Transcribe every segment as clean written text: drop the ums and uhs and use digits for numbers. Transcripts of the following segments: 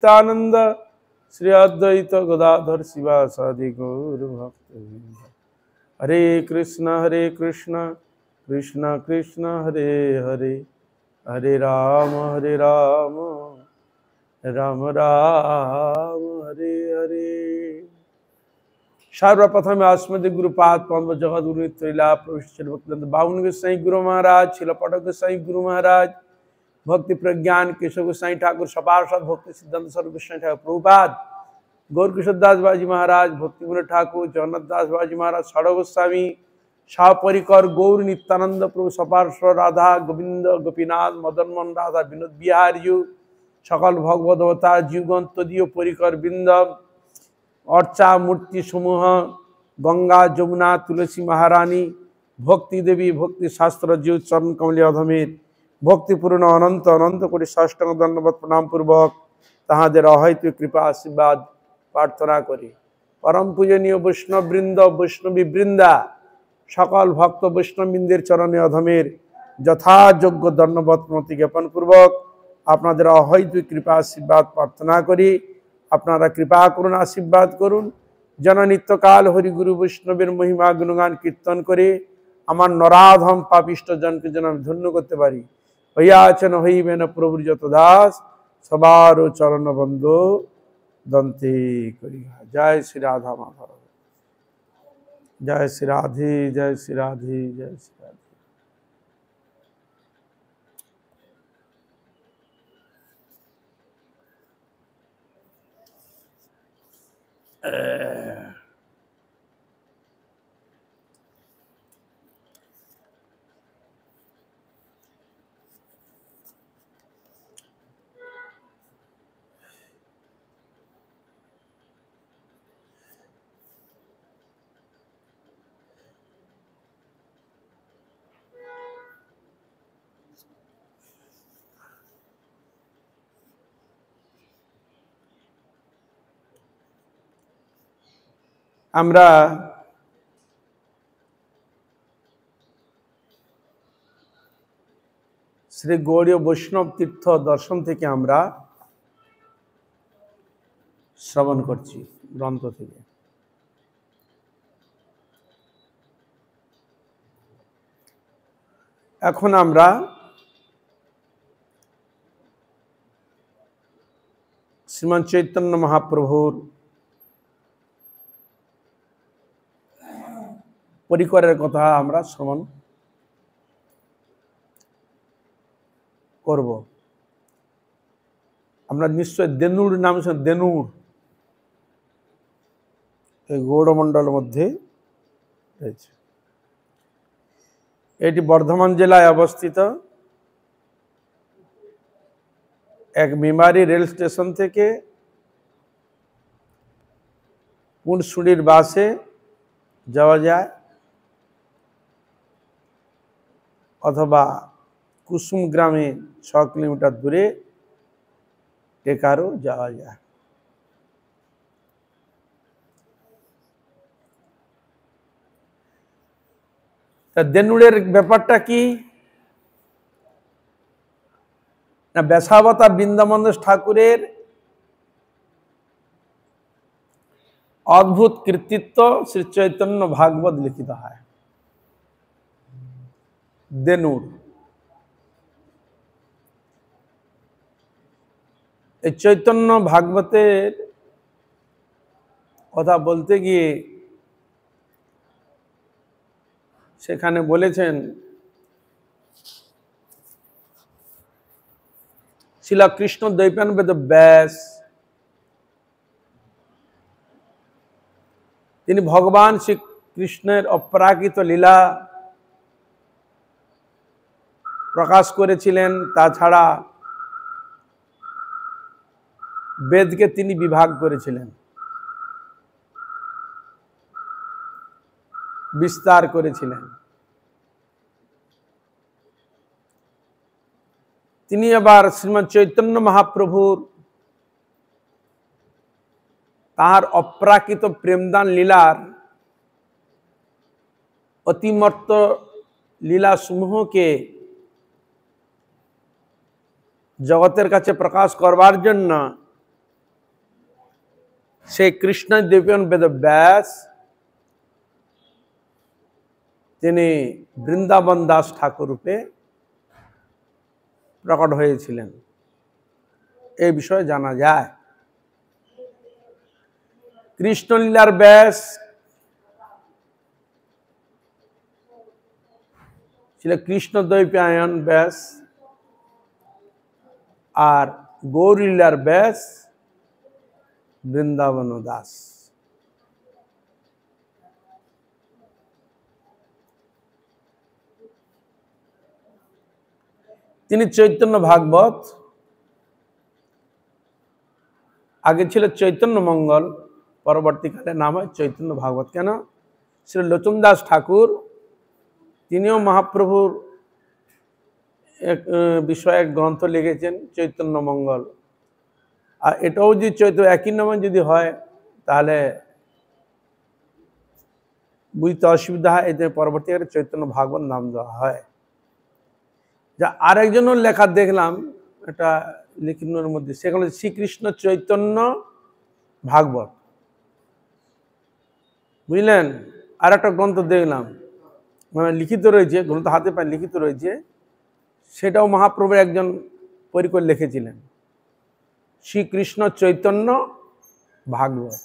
नित्यानंद श्री अद्वैत गदाधर शिवासादि गौर भक्त। हरे कृष्ण कृष्ण कृष्ण हरे हरे, हरे राम राम राम हरे हरे। सर्वप्रथम अस्मदि गुरुपाद पद्म जगद्गुरु त्रैला प्रभु भक्तिवेदांत बावन गोसाई गुरु महाराज, शिल पटक गोसाई गुरु महाराज, भक्ति प्रज्ञान केशव गोसाई ठाकुर, सपार्षद भक्ति सिद्धांत सर्व गोसाई ठाकुर प्रभुपाद, गौर किशोर दास बाजी महाराज, भक्ति विनोद ठाकुर, जगन्नाथ दास बाजी महाराज, षड़ गोस्वामी, शाहपरिकर, गौर नित्यानंद प्रभु, सपार्षद राधा गोविंद गोपीनाथ मदन मोहन राधा विनोद बिहारी, सकल भगवत अवतार जीवगण तदीय परिकर बिंद, अर्चा मूर्ति समूह, गंगा जमुना तुलसी महारानी, भक्ति देवी भक्ति शास्त्र जीव चरण कमल अधमेर भक्तिपूर्ण अनंत अनंत कोटि साष्टांग दंडवत प्रणाम पूर्वक ताहादेर अहैतु कृपा आशीर्वाद प्रार्थना करी। परम पूजनीय वैष्णव बृंद वैष्णवी बृंदा सकल भक्त वैष्णव बृंदेर चरणे अधमेर यथायोग्य दंडवत प्रणति ज्ञापन पूर्वक आपनादेर अहैतु कृपा आशीर्वाद प्रार्थना करी। आपनारा कृपा करुन आशीर्वाद करुन যেন নিত্যকাল হরি গুরু বৈষ্ণবের মহিমা গুণগান কীর্তন করে আমার নরাধম পাপিষ্ট জনকে যেন আমি ধন্য করতে পারি। হইয়াছেন হইবেন প্রভুর যত দাস সবার চরণ বন্ধ দন্তে করি। জয় শ্রী রাধা মাধব, জয় শ্রী রাধে, জয় শ্রী রাধে, জয় শ্রী রাধে। আমরা শ্রী গৌড়ীয় বৈষ্ণব তীর্থ দর্শন থেকে আমরা শ্রবণ করছি গ্রন্থ থেকে। এখন আমরা শ্রীমান চৈতন্য মহাপ্রভুর পরিকরের কথা আমরা শ্রবণ করব। আমরা নিশ্চয় দেনুর নাম শুনে, দেনুর এই গৌড়মণ্ডলের মধ্যে রয়েছে। এটি বর্ধমান জেলায় অবস্থিত। এক মেমারি রেল স্টেশন থেকে পুনসুড়ির বাসে যাওয়া যায় অথবা কুসুম গ্রামে 6 কিলোমিটার দূরে টেকারও যাওয়া যায়। তা দেনুড়ের ব্যাপারটা কি না, বেশাবতা বৃন্দাবন ঠাকুরের অদ্ভুত কৃতিত্ব শ্রী চৈতন্য ভাগবত লিখিত হয়। দেনুর এই চৈতন্য ভাগবতের কথা বলতে গিয়ে সেখানে বলেছেন শ্রীল কৃষ্ণ দ্বৈপায়ন বেদ ব্যাস তিনি ভগবান শ্রীকৃষ্ণের অপ্রাকৃত লীলা প্রকাশ করেছিলেন। তাছাড়া বেদকে তিনি বিভাগ করেছিলেন, বিস্তার করেছিলেন। তিনি আবার শ্রীমৎ চৈতন্য মহাপ্রভুর তাহার অপ্রাকৃত প্রেমদান লীলার অতিমর্ত লীলা সমূহকে জগতের কাছে প্রকাশ করবার জন্য সেই কৃষ্ণ দ্বৈপায়ন বেদব্যাস তিনি বৃন্দাবন দাস ঠাকুর রূপে প্রকট হয়েছিলেন, এই বিষয়ে জানা যায়। কৃষ্ণলীলার ব্যাস ছিল কৃষ্ণ দ্বৈপায়ন ব্যাস, আর গৌরলীলার ব্যাস বৃন্দাবন দাস। তিনি চৈতন্য ভাগবত, আগে ছিল চৈতন্য মঙ্গল, পরবর্তীকালে নাম হয় চৈতন্য ভাগবত। কেন? শ্রী লোচন দাস ঠাকুর তিনিও মহাপ্রভুর এক বিষয়ে এক গ্রন্থ লিখেছেন চৈতন্য মঙ্গল। আর এটাও যদি একই নামে যদি হয় তাহলে বুঝতে অসুবিধা হয়, এতে পরবর্তীকালে চৈতন্য ভাগবত নাম দেওয়া হয়। যা আরেকজনও লেখা দেখলাম এটা লিখিতের মধ্যে, সেখানে শ্রীকৃষ্ণ চৈতন্য ভাগবত, বুঝলেন। আর একটা গ্রন্থ দেখলাম মানে লিখিত রয়েছে, গ্রন্থ হাতে পায় লিখিত রয়েছে, সেটাও মহাপ্রভুর একজন পরিকর লিখেছিলেন, শ্রীকৃষ্ণ চৈতন্য ভাগবত।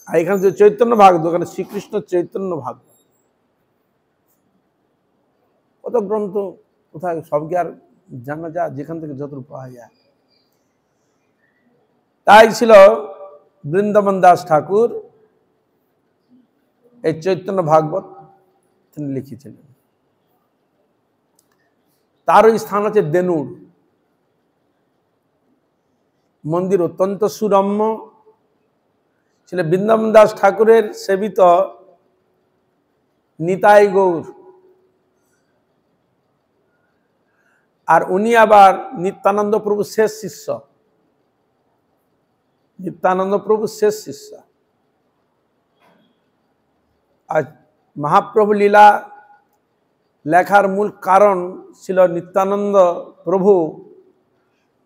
আর এখানে যে চৈতন্য ভাগবত, ওখানে শ্রীকৃষ্ণ চৈতন্য ভাগবত। কত গ্রন্থ কোথায়, সবকে আর জানা যায়, যেখান থেকে যতটুকু পাওয়া যায়। তাই ছিল বৃন্দাবন দাস ঠাকুর এই চৈতন্য ভাগবত তিনি লিখেছিলেন। তারও স্থান আছে দেনুর মন্দির, অত্যন্ত সুরম্য ছিল। বৃন্দাবন দাস ঠাকুরের সেবিত নিতাই গৌর, আর উনি আবার নিত্যানন্দ প্রভু শেষ শিষ্য, নিত্যানন্দ প্রভু শেষ শিষ্য। আর মহাপ্রভু লীলা লেখার মূল কারণ ছিল নিত্যানন্দ প্রভু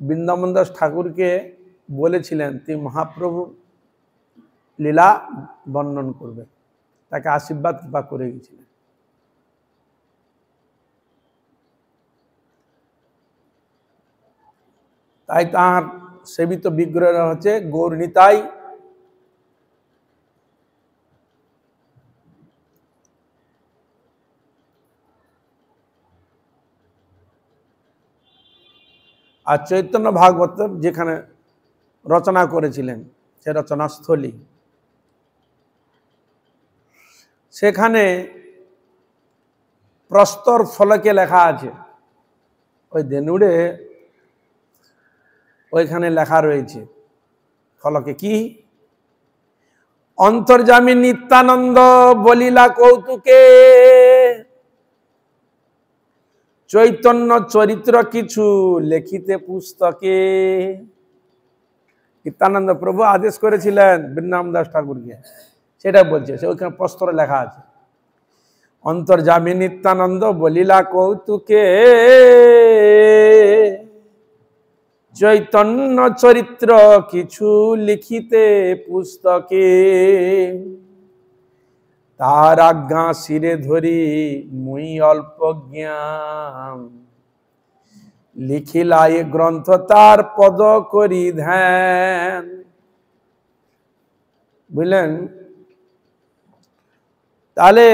বৃন্দাবন দাস ঠাকুরকে বলেছিলেন তিনি মহাপ্রভু লীলা বর্ণন করবে, তাকে আশীর্বাদ কৃপা করে গেছিলেন। তাই তাঁর সেবিত বিগ্রহ হচ্ছে গৌর নিতাই। আর চৈতন্য ভাগবত যেখানে রচনা করেছিলেন সে রচনাস্থলী, সেখানে প্রস্তর ফলকে লেখা আছে, ওই দেনুড়ে ওইখানে লেখা রয়েছে ফলকে কি, অন্তর্যামী নিত্যানন্দ বলিলা কৌতুকে, চৈতন্য চরিত্র কিছু লেখিতে পুস্তকে। নিত্যানন্দ প্রভু আদেশ করেছিলেন বৃন্দাবন দাস ঠাকুরকে, সেটা বলছে, সে ওইখানে প্রস্তরে লেখা আছে, অন্তর্যামী নিত্যানন্দ বলিলা কৌতুকে, চৈতন্য চরিত্র কিছু লিখিতে পুস্তকে, তার আজ্ঞা শিরে ধরি মুই অল্প জ্ঞান, লিখিলা এ গ্রন্থ তার পদ করি ধ্যান। বুঝলেন? তাহলে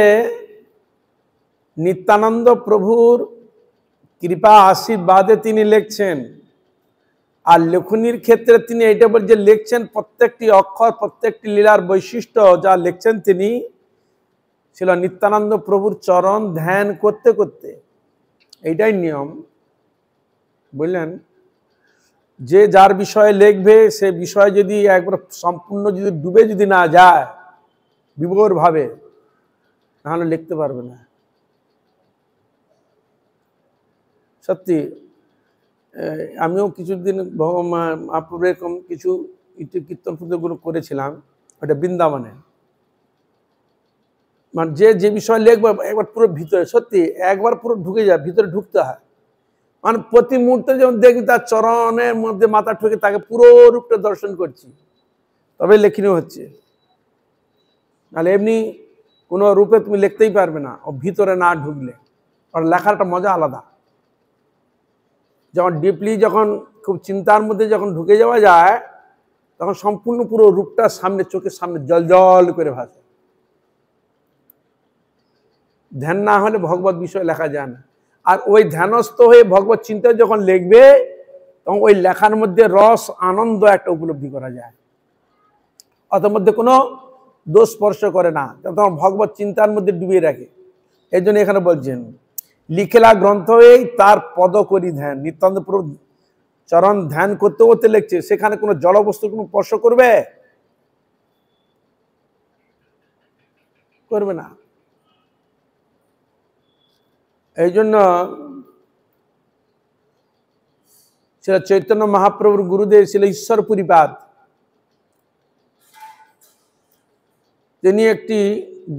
নিত্যানন্দ প্রভুর কৃপা আশীর্বাদে তিনি লিখছেন, আর লেখনির ক্ষেত্রে তিনি এটা বলছে লিখছেন প্রত্যেকটি অক্ষর, প্রত্যেকটি লীলার বৈশিষ্ট্য যা লিখছেন তিনি ছিল নিত্যানন্দ প্রভুর চরণ ধ্যান করতে করতে। এইটাই নিয়ম, বুঝলেন। যে যার বিষয়ে লিখবে সে বিষয় যদি একবার সম্পূর্ণ যদি ডুবে যদি না যায় বিভোর ভাবে, তাহলে লিখতে পারবে না। সত্যি আমিও কিছুদিন মহাপ্রভু এরকম কিছু কীর্তন পুজোগুলো করেছিলাম, ওটা বৃন্দাবনে। মানে যে বিষয় লিখবে একবার পুরো ভিতরে, সত্যি একবার পুরো ঢুকে যায়, ভিতরে ঢুকতে হয়। মানে প্রতি মুহূর্তে যখন দেখি তার চরণের মধ্যে মাথা ঠুকে তাকে পুরো রূপটা দর্শন করছি, তবে লেখনী হচ্ছে, নাহলে এমনি কোনো রূপে তুমি লিখতেই পারবে না, ও ভিতরে না ঢুকলে। আর লেখার একটা মজা আলাদা। যখন ডিপলি, যখন খুব চিন্তার মধ্যে যখন ঢুকে যাওয়া যায়, তখন সম্পূর্ণ পুরো রূপটা সামনে, চোখের সামনে জল জল করে ভাসে। ধ্যান না হলে ভগবত বিষয় লেখা যায় না। আর ওই ধ্যানস্থ হয়ে ভগবত চিন্তা যখন লিখবে, তখন ওই লেখার মধ্যে রস, আনন্দ একটা উপলব্ধি করা যায়। অতর মধ্যে কোনো দোষ স্পর্শ করে না, তখন ভগবত চিন্তার মধ্যে ডুবিয়ে রাখে। এই জন্য এখানে বলছেন, লিখেলা গ্রন্থ এই তার পদ করি ধ্যান। নিত্যানন্দ প্রভু চরণ ধ্যান করতে করতে লিখছে, সেখানে কোনো জড়বস্তু কোনো স্পর্শ করবে? করবে না। এই জন্য শ্রী চৈতন্য মহাপ্রভুর গুরুদেব ছিল ঈশ্বরপুরীপাদ। তিনি একটি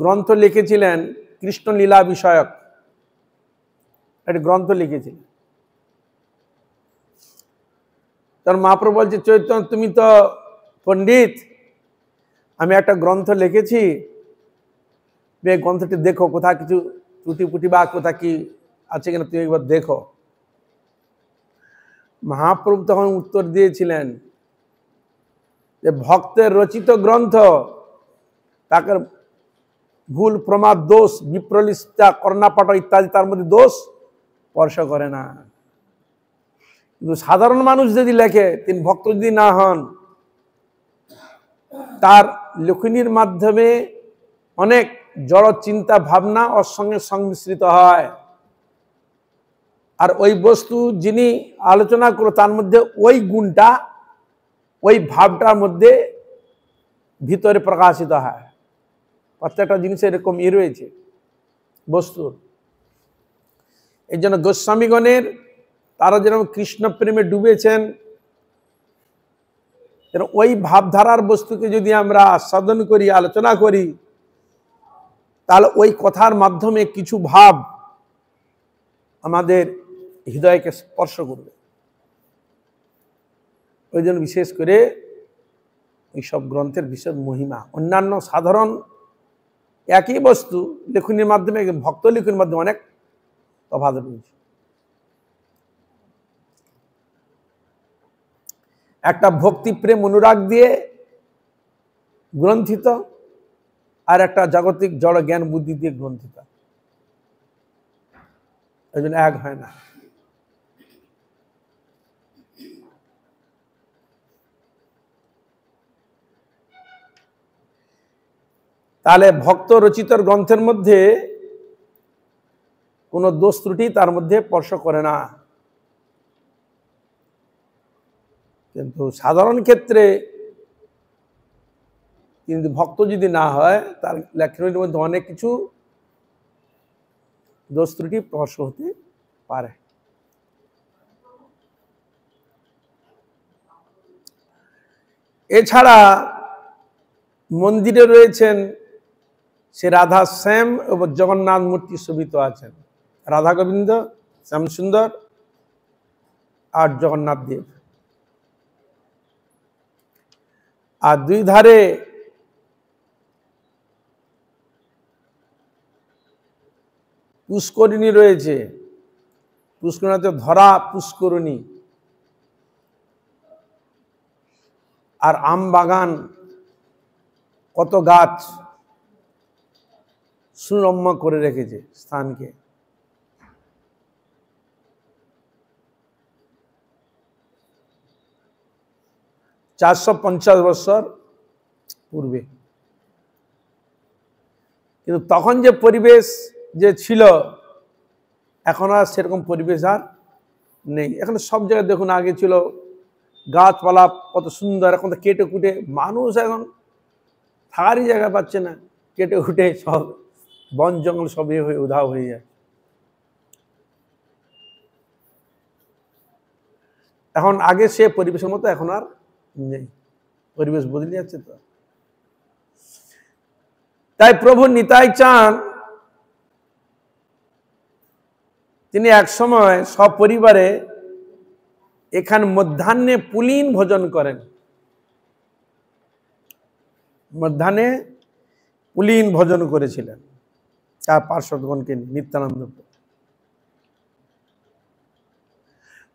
গ্রন্থ লিখেছিলেন কৃষ্ণ লীলা বিষয়ক, একটি গ্রন্থ লিখেছিলেন। তখন মহাপ্রভু বলছে, চৈতন্য তুমি তো পণ্ডিত, আমি একটা গ্রন্থ লিখেছি, এই গ্রন্থটি দেখো, কোথা কিছু ত্রুটি পুটি বা কোথা কি আছে কিনা তুমি একবার দেখো। মহাপ্রভু তখন উত্তর দিয়েছিলেন যে ভক্তের রচিত গ্রন্থ তাকে ভুল, প্রমাদ, দোষ, বিপ্রলিষ্টা, কর্ণাপাঠ ইত্যাদি তার মধ্যে দোষ স্পর্শ করে না। কিন্তু সাধারণ মানুষ যদি লেখে, তিনি ভক্ত যদি না হন, তার লেখনীর মাধ্যমে অনেক জড় চিন্তা ভাবনা ওর সঙ্গে সংমিশ্রিত হয়। আর ওই বস্তু যিনি আলোচনা করো, তার মধ্যে ওই গুণটা, ওই ভাবটার মধ্যে ভিতরে প্রকাশিত হয়। প্রত্যেকটা জিনিসের এরকম রয়েছে বস্তুর। এই জন্য গোস্বামীগণের, তারা যেরকম কৃষ্ণ প্রেমে ডুবেছেন, ওই ভাবধারার বস্তুকে যদি আমরা আস্বাদন করি, আলোচনা করি, তাহলে ওই কথার মাধ্যমে কিছু ভাব আমাদের হৃদয়কে স্পর্শ করবে। ওই জন্য বিশেষ করে এইসব গ্রন্থের বিশেষ মহিমা। অন্যান্য সাধারণ একই বস্তু লেখনীর মাধ্যমে, ভক্ত লেখনীর মাধ্যমে অনেক তফাৎ রয়েছে। একটা ভক্তি প্রেম অনুরাগ দিয়ে গ্রন্থিত, আর একটা জাগতিক জড় জ্ঞান বুদ্ধি দিয়ে গ্রন্থিত। এই জন্য এক হয় না। তাহলে ভক্ত রচিত গ্রন্থের মধ্যে কোনো দোষ ত্রুটি তার মধ্যে স্পর্শ করে না। কিন্তু সাধারণ ক্ষেত্রে কিন্তু ভক্ত যদি না হয়, তার লেখনীর মধ্যে অনেক কিছু দোষ ত্রুটি স্পর্শ হতে পারে। এছাড়া মন্দিরে রয়েছেন সে রাধা শ্যাম এবং জগন্নাথ মূর্তি শোভিত আছেন। রাধা গোবিন্দ, শ্যাম সুন্দর আর জগন্নাথ দেব। আর দুই ধারে পুষ্করিণী রয়েছে। পুষ্করিণীতে ধরা পুষ্করিণী, আর আম বাগান, কত গাছ সুরম্য করে রেখেছে স্থানকে। চারশো 50 বছর পূর্বে। কিন্তু তখন যে পরিবেশ যে ছিল, এখন আর সেরকম পরিবেশ আর নেই। এখন সব জায়গায় দেখুন, আগে ছিল গাছপালা কত সুন্দর, এখন তো কেটে কুটে, মানুষ এখন থাকারই জায়গা পাচ্ছে না, কেটে কুটে সব বন জঙ্গল সব হয়ে উধাও হয়ে যায়। এখন আগে সে পরিবেশের মতো এখন আর নেই, পরিবেশ বদলে যাচ্ছে। তো তাই প্রভু নিতাই চান, তিনি এক সময় সপরিবারে এখানে মধ্যাহ্নে পুলিন ভোজন করেন। মধ্যাহ্নে পুলিন ভোজন করেছিলেন তার পার্শ্বদগণকে নিত্যানন্দ।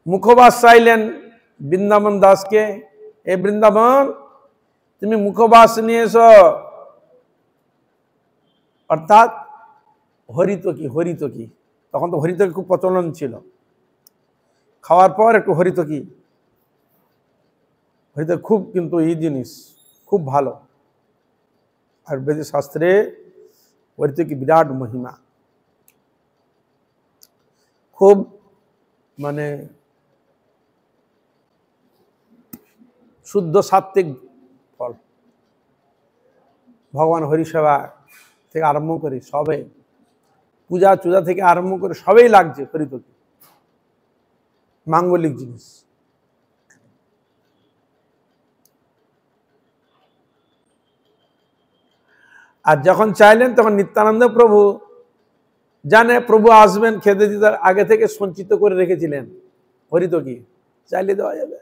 মুখবাস চাইলেন বৃন্দাবন দাসকে, এ বৃন্দাবন তুমি মুখবাস নিয়ে এসো, অর্থাৎ হরিতকি। হরিতকি তখন তো হরিতকি খুব প্রচলন ছিল, খাওয়ার পর একটু হরিতকি। হরিতকি খুব কিন্তু এই জিনিস খুব ভালো, আয়ুর্বেদিক শাস্ত্রে হরিতকি বিরাট মহিমা, খুব মানে শুদ্ধ সাত্ত্বিক ফল। ভগবান হরিসেবা থেকে আরম্ভ করে সবে, পূজা চূজা থেকে আরম্ভ করে সবেই লাগছে হরিতকি, মাঙ্গলিক জিনিস। আর যখন চাইলেন তখন নিত্যানন্দ প্রভু জানে প্রভু আসবেন, খেতে দিতে আগে থেকে সঞ্চিত করে রেখেছিলেন হরিতকি, চাইলে দেওয়া যাবে।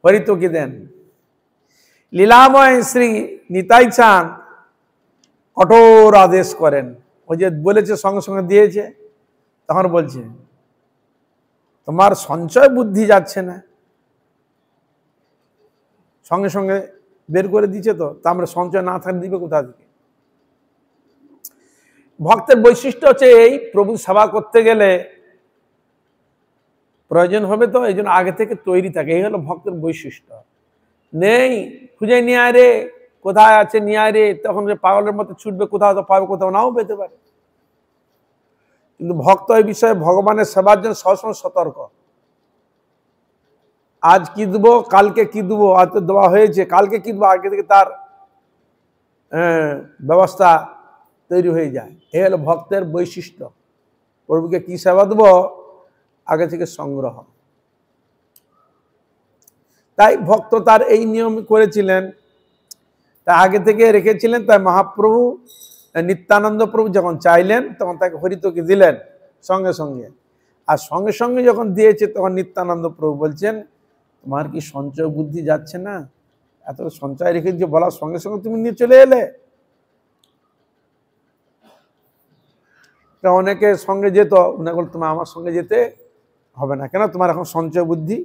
হরিতকি দেন। লীলাময় শ্রী নিতাই চাঁদ কঠোর আদেশ করেন, ওই যে বলেছে সঙ্গে সঙ্গে দিয়েছে, তখন বলছে তোমার সঞ্চয় বুদ্ধি যাচ্ছে না, সঙ্গে সঙ্গে বের করে দিচ্ছে, তো আমরা সঞ্চয় না থাকলে দিবে কোথা থেকে? ভক্তের বৈশিষ্ট্য হচ্ছে এই, প্রভু সেবা করতে গেলে প্রয়োজন হবে তো এই জন্য আগে থেকে তৈরি থাকে, এই হলো ভক্তের বৈশিষ্ট্য। নেই খুঁজে নিয়ে আয় রে, কোথায় আছে নিয়ে আয় রে, তখন যে পাগলের মতো ছুটবে, কোথাও তো পাবে কোথাও নাও পেতে পারে। কিন্তু ভক্ত এই বিষয়ে ভগবানের সেবার জন্য সবসময় সতর্ক। আজ কি দেবো, কালকে কি দেবো, আজ তো দেওয়া হয়েছে, কালকে কি দেবো, আগে থেকে তার ব্যবস্থা তৈরি হয়ে যায়। এই হলো ভক্তের বৈশিষ্ট্য, প্রভুকে কি সেবা দেবো আগে থেকে সংগ্রহ। তাই ভক্ত তার এই নিয়ম করেছিলেন, তা আগে থেকে রেখেছিলেন। তাই মহাপ্রভু নিত্যানন্দ প্রভু যখন চাইলেন তখন তাকে হরিতকি দিলেন সঙ্গে সঙ্গে। আর সঙ্গে সঙ্গে যখন দিয়েছে তখন নিত্যানন্দ প্রভু বলছেন তোমার কি সঞ্চয় বুদ্ধি যাচ্ছে না? এত সঞ্চয় রেখে যে বলার সঙ্গে সঙ্গে তুমি নিয়ে চলে এলে। অনেকে সঙ্গে যেত, উনি বলতো তোমার আমার সঙ্গে যেতে হবে না, কেন? তোমার এখন সঞ্চয় বুদ্ধি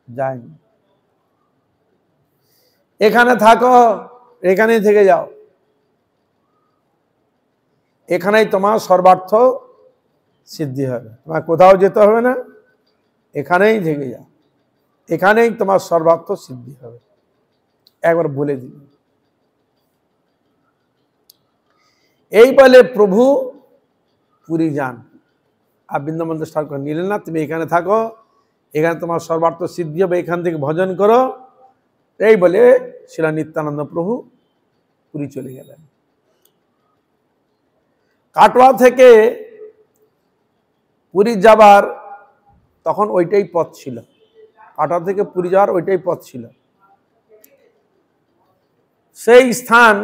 যায়নি, এখানে থাকো, এখানেই থেকে যাও, এখানেই তোমার সর্বার্থ সিদ্ধি হবে, তোমার কোথাও যেতে হবে না, এখানেই থেকে যাও, এখানেই তোমার সর্বার্থ সিদ্ধি হবে। একবার বলে দিন। এই বলে প্রভু পুরী যান, আর বৃন্দাবন ঠাকুর নিলেন না, তুমি এখানে থাকো, এখানে তোমার সর্বার্থ সিদ্ধি হবে, এখান থেকে ভজন করো। এই বলে শ্রী নিত্যানন্দ প্রভু পুরী চলে গেলেন। কাটোয়া থেকে পুরী যাবার তখন ওইটাই পথ ছিল, কাটোয়া থেকে পুরী যাওয়ার ওইটাই পথ ছিল। সেই স্থান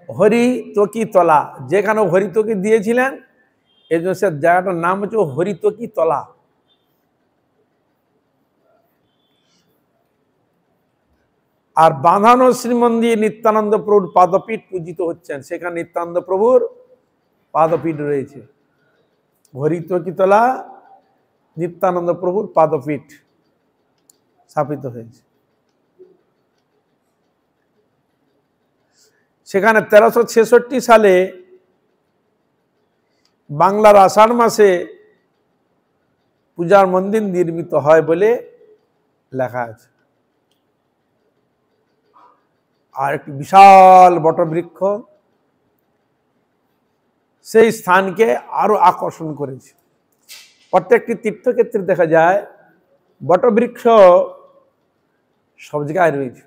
হরিতকি তলা, যেখানে হরিতকি দিয়েছিলেন এই জন্য সে জায়গাটার নাম হচ্ছে হরিতকি তলা। আর বাঁধানো শ্রীমন্দির নিত্যানন্দ প্রভুর পাদপীঠ পূজিত হচ্ছেন, সেখানে নিত্যানন্দ প্রভুর পাদপীঠ রয়েছে। হরিতকি তলা নিত্যানন্দ প্রভুর পাদপীঠ স্থাপিত হয়েছে। সেখানে 1366 সালে বাংলার আষাঢ় মাসে পূজার মন্দির নির্মিত হয় বলে লেখা আছে। আর একটি বিশাল বটবৃক্ষ সেই স্থানকে আরো আকর্ষণ করেছে। প্রত্যেকটি তীর্থক্ষেত্রে দেখা যায় বটবৃক্ষ সব জায়গায় রয়েছে,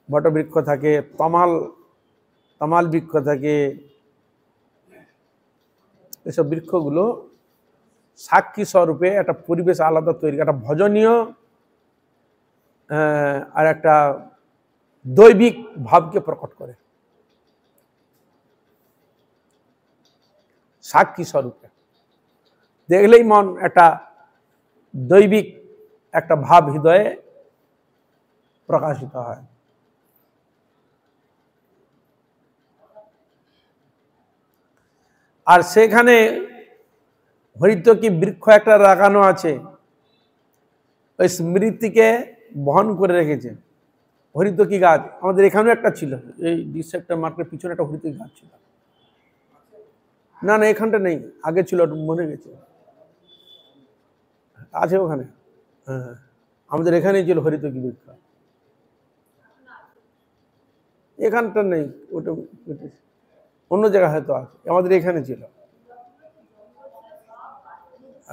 বটবৃক্ষ থাকে, তমাল বৃক্ষ থাকে। এসব বৃক্ষগুলো সাক্ষী স্বরূপে একটা পরিবেশ আলাদা তৈরি, একটা ভজনীয় আর একটা দৈবিক ভাবকে প্রকট করে, সাক্ষী স্বরূপে দেখলেই মন একটা দৈবিক একটা ভাব হৃদয়ে প্রকাশিত হয়। আর সেখানে হরিতকি বৃক্ষ একটা লাগানো আছে, ওই স্মৃতিকে বহন করে রেখেছে। হরিতকি গাছ আমাদের এখানেও একটা ছিল, এই ডিসেপ্টার মার্কেটের পিছনে একটা হরিতকি গাছ ছিল। না না এখানটা নেই, আগে ছিল, মনে গেছে, আছে ওখানে। হ্যাঁ আমাদের এখানেই ছিল হরিতকি বৃক্ষ, এখানটা নেই, ওটা অন্য জায়গায় হয়তো আছে, আমাদের এখানে ছিল।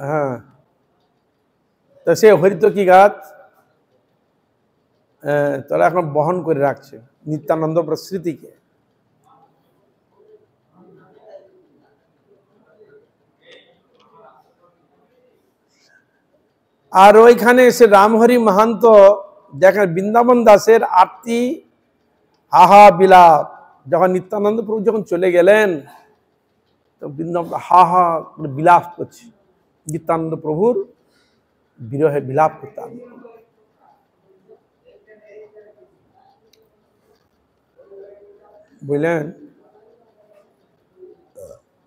হ্যাঁ তো সে হরিতকি গাছ তারা এখন বহন করে রাখছে নিত্যানন্দ স্মৃতিকে। আর ওইখানে সে রামহরি মাহান্ত দেখেন বৃন্দাবন দাসের আরতি হাহা বিলাপ, যখন নিত্যানন্দ প্রভু যখন চলে গেলেন তো বৃন্দাবন হাহা বিলাপ করছে, নিত্যানন্দ প্রভুর বিরহে বিলাপ করতাম। বুঝলেন,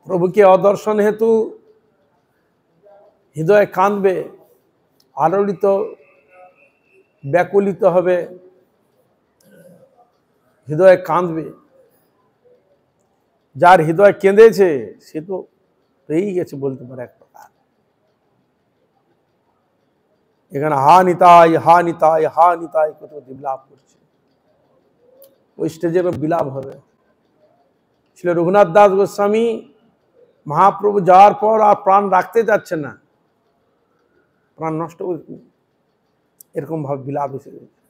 প্রভুকে অদর্শন হেতু হৃদয় কাঁদবে, আলোড়িত ব্যাকুলিত হবে, হৃদয় কাঁদবে। যার হৃদয় কেঁদেছে সে তো পেয়েই গেছে বলতে পারে এক প্রকার। এখানে হা নিতাই হা নিতাই হা নিতাই কত বিলাপ করছে, ওই স্টেজে বিলাপ হবে। ছিল রঘুনাথ দাস গোস্বামী মহাপ্রভু যাওয়ার পর আর প্রাণ রাখতে যাচ্ছে না, প্রাণ নষ্ট এরকম ভাবে বিলাপ এসে গেছে।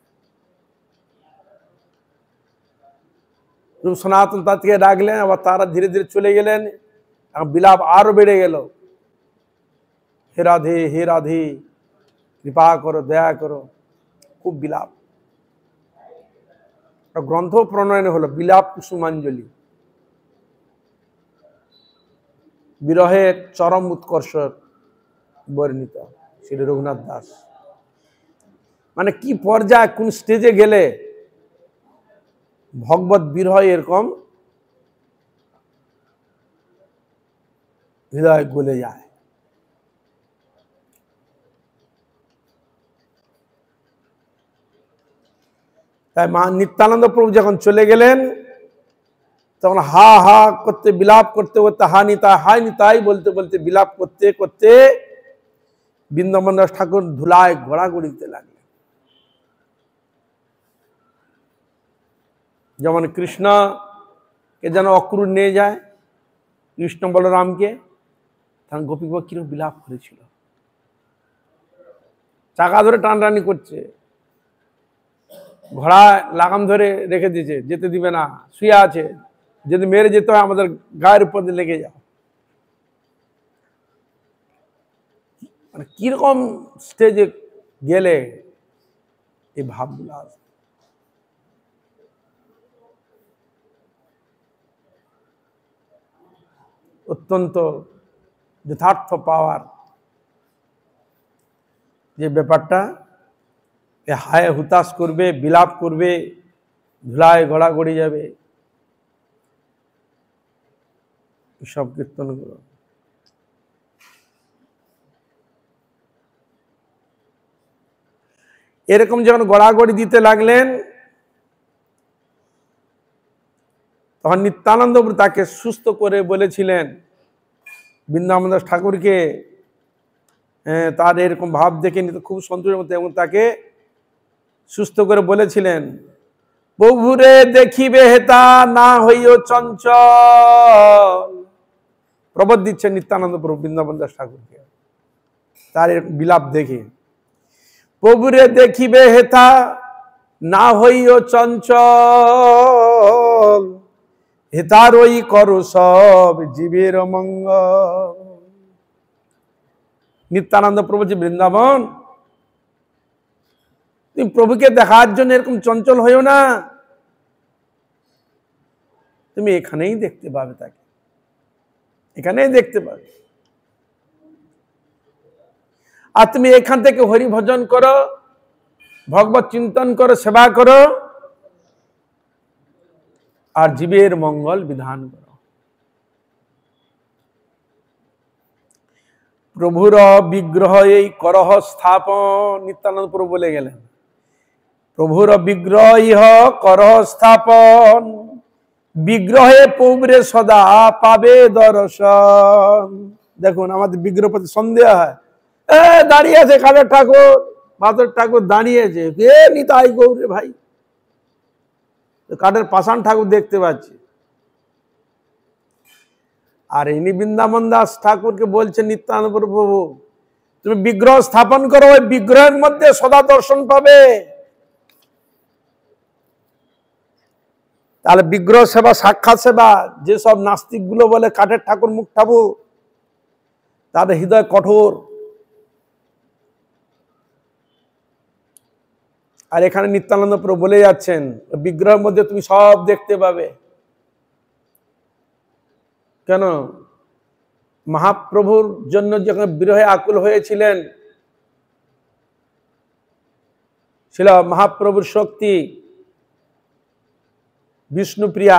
সনাতন তাত্ত্বিকে ডাকলেন, আবার তারা ধীরে ধীরে চলে গেলেন, বিলাপ আরো বেড়ে গেল। হে রাধে হে রাধে কৃপা করো দয়া করো, খুব বিলাপ। গ্রন্থ প্রণয়ন হলো বিলাপ কুসুমাঞ্জলি, বিরহের চরম উৎকর্ষ বর্ণিত শ্রী রঘুনাথ দাস। মানে কি পর্যায়ে কোন স্টেজে গেলে ভগবত বিরহ এরকম হৃদয় গলে যায়। তাই মা নিত্যানন্দ প্রভু যখন চলে গেলেন তখন হা হা করতে বিলাপ করতে করতে হা নিতাই হাই নিতাই বলতে বলতে বিলাপ করতে করতে বৃন্দাবন দাস ঠাকুর ধুলায় ঘোরাঘুরি দিতে লাগলেন। যেমন কৃষ্ণকে যেন অক্রুর নিয়ে যায়, কৃষ্ণ বলরামকে, তখন গোপীবাবু কিরকম বিলাপ করেছিল, চাকা ধরে টানটানি করছে, ঘোড়া লাগাম ধরে রেখে দিয়েছে, যেতে দিবে না, শুয়ে আছে, যদি মেরে যেতে হয় আমাদের গায়ের উপর দিয়ে লেগে যাও। মানে কিরকম স্টেজে গেলে এই ভাবগুলো আসবে। অত্যন্ত যথার্থ পাওয়ার যে ব্যাপারটা, হায় হুতাশ করবে, বিলাপ করবে, ধুলায় ঘোড়াঘড়ি যাবে, সব কীর্তনগুলো। এরকম যখন গড়াগড়ি দিতে লাগলেন তখন নিত্যানন্দ তাকে সুস্থ করে বলেছিলেন, বৃন্দাবন দাস ঠাকুরকে তার এরকম ভাব দেখে নিতে খুব সন্তোষের মতো, এবং তাকে সুস্থ করে বলেছিলেন, প্রভুরে দেখিবে হেতা না হইও চঞ্চল। প্রবোধ দিচ্ছেন নিত্যানন্দ প্রভু বৃন্দাবন দাস ঠাকুরকে তার বিলাপ দেখে, প্রভুরে দেখিবে হেতা না হইও চঞ্চল, হেতারই করো সব জীবের মঙ্গল। নিত্যানন্দ প্রভু যে বৃন্দাবন, তুমি প্রভুকে দেখার জন্য এরকম চঞ্চল হইও না, তুমি এখানেই দেখতে পাবে তাকে, এখানেই দেখতে পাবে। আর তুমি এখান থেকে হরি ভজন করো, ভগবত চিন্তন করো, সেবা করো, আর জীবের মঙ্গল বিধান করো। প্রভুর বিগ্রহ এই করহ স্থাপন, নিত্যানন্দ প্রভু বলে গেলেন, প্রভুর বিগ্রহ ইহ করহ স্থাপন, বিগ্রহে পৌরে সদা পাবে দর্শন। দেখুন আমাদের বিগ্রহ প্রতি সন্দেহ হয়, দাঁড়িয়ে আছে কালের ঠাকুর, মাধব ঠাকুর দাঁড়িয়েছে, কে নিতাই গৌরে ভাই, কাঠের পাষাণ ঠাকুর দেখতে পাচ্ছি। আর ইনি বৃন্দাবন দাস ঠাকুরকে বলছেন নিত্যানন্দ প্রভু, তুমি বিগ্রহ স্থাপন করো, ওই বিগ্রহের মধ্যে সদা দর্শন পাবে। তাহলে বিগ্রহ সেবা সাক্ষাৎ সেবা, যেসব নাস্তিক গুলো বলে কাঠের ঠাকুর মুখ ঠাকুর, তাদের হৃদয় কঠোর। আর এখানে নিত্যানন্দ প্রভু বলে যাচ্ছেন, বিগ্রহের মধ্যে তুমি সব দেখতে পাবে। কেন? মহাপ্রভুর জন্য যখন বিরহে আকুল হয়েছিলেন, ছিল মহাপ্রভুর শক্তি বিষ্ণুপ্রিয়া,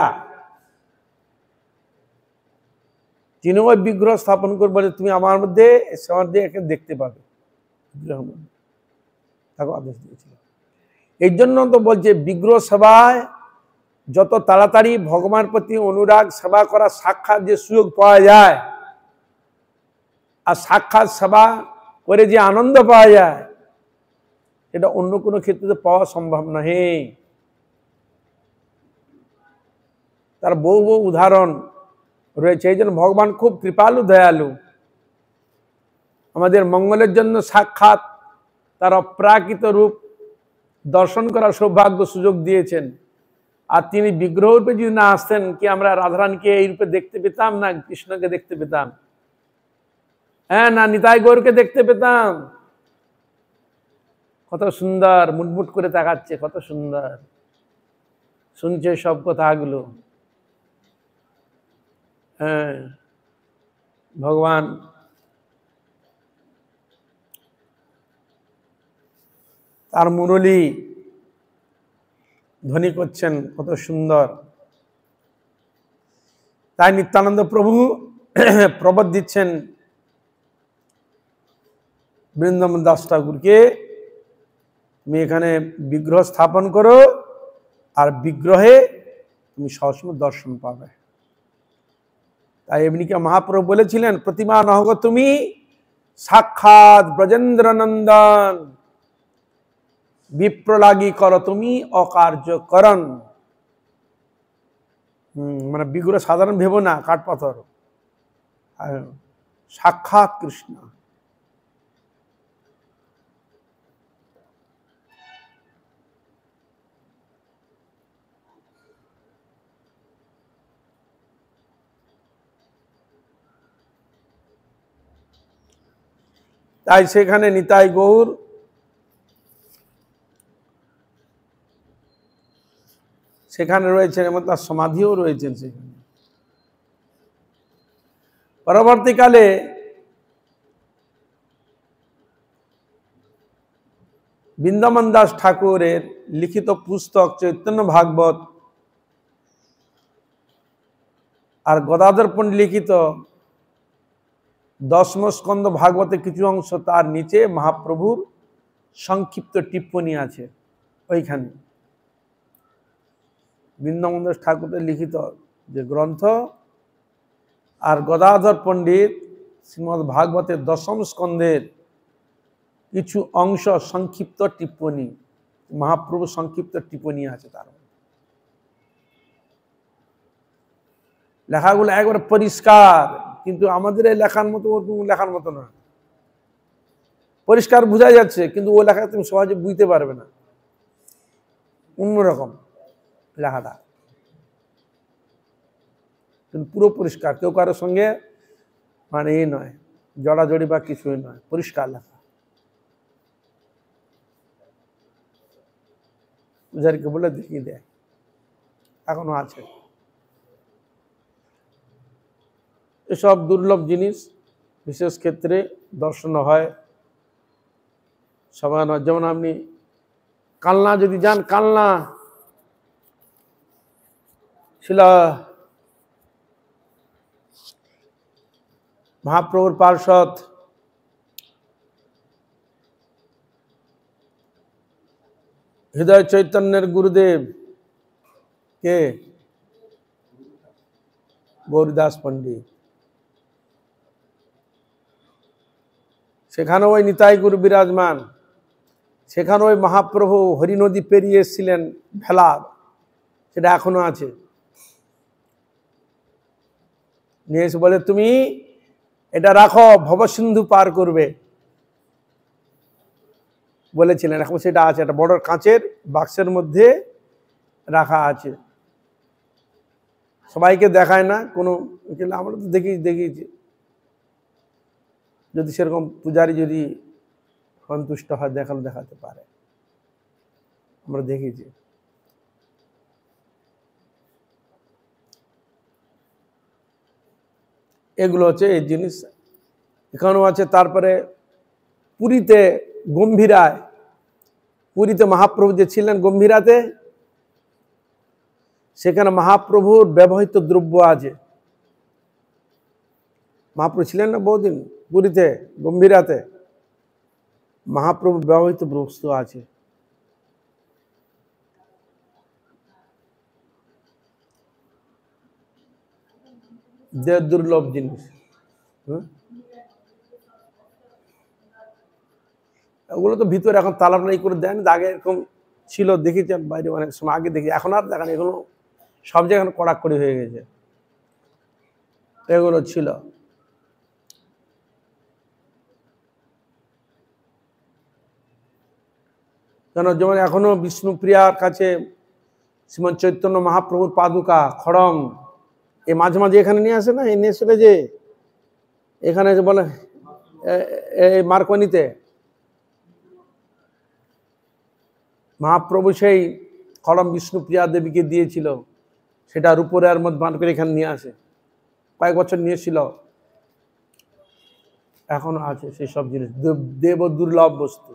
তিনি ওই বিগ্রহ স্থাপন করে বলে তুমি আমার মধ্যে একে দেখতে পাবে, বিগ্রহের মধ্যে তাকে আদেশ দিয়েছিল। এই জন্য তো বলছে বিগ্রহ সেবায় যত তাড়াতাড়ি ভগবানের প্রতি অনুরাগ সেবা করা, সাক্ষাৎ যে সুযোগ পাওয়া যায়, আর সাক্ষাৎ সেবা করে যে আনন্দ পাওয়া যায়, এটা অন্য কোনো ক্ষেত্রে পাওয়া সম্ভব নয়। তার বহু বহু উদাহরণ রয়েছে। এই জন্য ভগবান খুব কৃপালু, দয়ালু, আমাদের মঙ্গলের জন্য সাক্ষাৎ তার অপ্রাকৃত রূপ দর্শন করার সৌভাগ্য সুযোগ দিয়েছেন। আর তিনি বিগ্রহ রূপে যদি না আসতেন, কি আমরা রাধারানীকে এই রূপে দেখতে পেতাম, না কৃষ্ণকে দেখতে পেতাম, হ্যাঁ, না নিতাই গৌরকে দেখতে পেতাম। কত সুন্দর মুটমুট করে তাকাচ্ছে, কত সুন্দর শুনছে সব কথাগুলো। হ্যাঁ, ভগবান তার মুরলী ধ্বনি করছেন, কত সুন্দর। তাই নিত্যানন্দ প্রভু প্রবদ দিচ্ছেন বৃন্দাবন দাস ঠাকুরকে, তুমি এখানে বিগ্রহ স্থাপন করো, আর বিগ্রহে তুমি সবসময় দর্শন পাবে। তাই এমনিকে মহাপ্রভু বলেছিলেন, প্রতিমা নহগ তুমি সাক্ষাৎ ব্রজেন্দ্র নন্দন, বিপ্রলাগী করো তুমি অকার্য করণ। মানে বিগ্রহ সাধারণ ভেবো না, কাঠ পাথর, সাক্ষাৎ কৃষ্ণ। তাই সেখানে নিতাই গৌর সেখানে রয়েছেন, এবং তার সমাধিও রয়েছেন সেখানে। পরবর্তীকালে বৃন্দাবন দাস ঠাকুরের লিখিত পুস্তক চৈতন্য ভাগবত আর গদাধর পণ্ডিত লিখিত দশম স্কন্ধ ভাগবতের কিছু অংশ, তার নিচে মহাপ্রভুর সংক্ষিপ্ত টিপ্পনী আছে ওইখানে। বৃন্দাবন দাস ঠাকুরের লিখিত যে গ্রন্থ আর গদাধর পণ্ডিত শ্রীমদ্ ভাগবতের দশম স্কন্ধের কিছু অংশ সংক্ষিপ্ত টিপ্পনী, মহাপ্রভু সংক্ষিপ্ত টিপ্পনী আছে। তার লেখাগুলো একবারে পরিষ্কার, কিন্তু আমাদের এই লেখার মতো লেখার মতো না। পরিষ্কার বোঝা যাচ্ছে, কিন্তু ও লেখা তুমি সহজে বুঝতে পারবে না, অন্যরকম লেখাটা, কিন্তু পুরো পরিষ্কার, কেউ কারোর সঙ্গে মানে এই নয়, জড়াজড়ি বা কিছুই নয়, পরিষ্কার লেখা। পূজারীকে বলে দেখিয়ে দেয়, এখনো আছে। এসব দুর্লভ জিনিস বিশেষ ক্ষেত্রে দর্শন হয়, সবাই যেমন আপনি কালনা যদি যান, কালনা ছিল মহাপ্রভুর পার্ষদ হৃদয় চৈতন্যের গুরুদেব কে? গৌরদাস পণ্ডিত। সেখানে ওই নিতাই গুরু বিরাজমান, সেখানে ওই মহাপ্রভু হরিনদী পেরিয়ে এসেছিলেন ভেলা, সেটা এখনো আছে। নিয়ে এসে বলে তুমি এটা রাখো, ভবসিন্ধু পার করবে বলেছিলেন। এখন সেটা আছে, একটা বড় কাঁচের বাক্সের মধ্যে রাখা আছে। সবাইকে দেখায় না কোনো, আমরা তো দেখিয়েছি। যদি সেরকম পূজারি যদি সন্তুষ্ট হয় দেখাতে পারে, আমরা দেখেছি। এগুলো হচ্ছে এই জিনিস, এখানেও আছে। তারপরে পুরীতে গম্ভীরায়, পুরীতে মহাপ্রভু যে ছিলেন গম্ভীরাতে, সেখানে মহাপ্রভুর ব্যবহৃত দ্রব্য আছে। মহাপ্রভু ছিলেন না বহুদিন পুরীতে গম্ভীরাতে, মহাপ্রভুর ব্যবহৃত বস্তু আছে। দুর্লভ জিনিস। ওগুলো তো ভিতরে এখন তালাবলাই করে দেন, আগে এরকম ছিল, দেখেছি বাইরে অনেক সময় আগে দেখি, এখন আর দেখেন। এগুলো সব জায়গায় কড়াকড়ি হয়ে গেছে, এগুলো ছিল। কেন, যেমন এখনো বিষ্ণুপ্রিয়ার কাছে শ্রীমন চৈতন্য মহাপ্রভুর পাদুকা খড়ম এ মাঝে মাঝে এখানে নিয়ে আসে না, নিয়ে এসে যে এখানে যে বলে এই মার্কনিতে মহাপ্রভু সেই খড়ম বিষ্ণুপ্রিয়া দেবীকে দিয়েছিল, সেটার উপরে আর মধ্যে বান করে এখানে নিয়ে আসে। কয়েক বছর নিয়েছিল, এখনো আছে সেই সব জিনিস, দেব দুর্লভ বস্তু।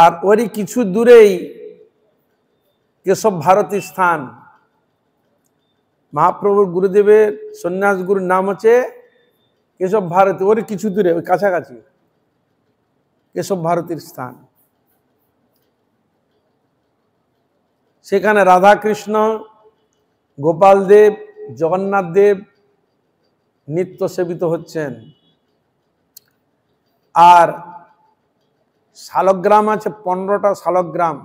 আর ওরই কিছু দূরেই কেশব ভারতী স্থান, মহাপ্রভুর গুরুদেবের সন্ন্যাস গুরুর নাম হচ্ছে কেশব ভারতী। ওরই কিছু দূরে, ওই কাছাকাছি কেশব ভারতীর স্থান। সেখানে রাধাকৃষ্ণ, গোপাল দেব, জগন্নাথ দেব নিত্য সেবিত হচ্ছেন। আর শালগ্রাম আছে 15টা শালগ্রাম,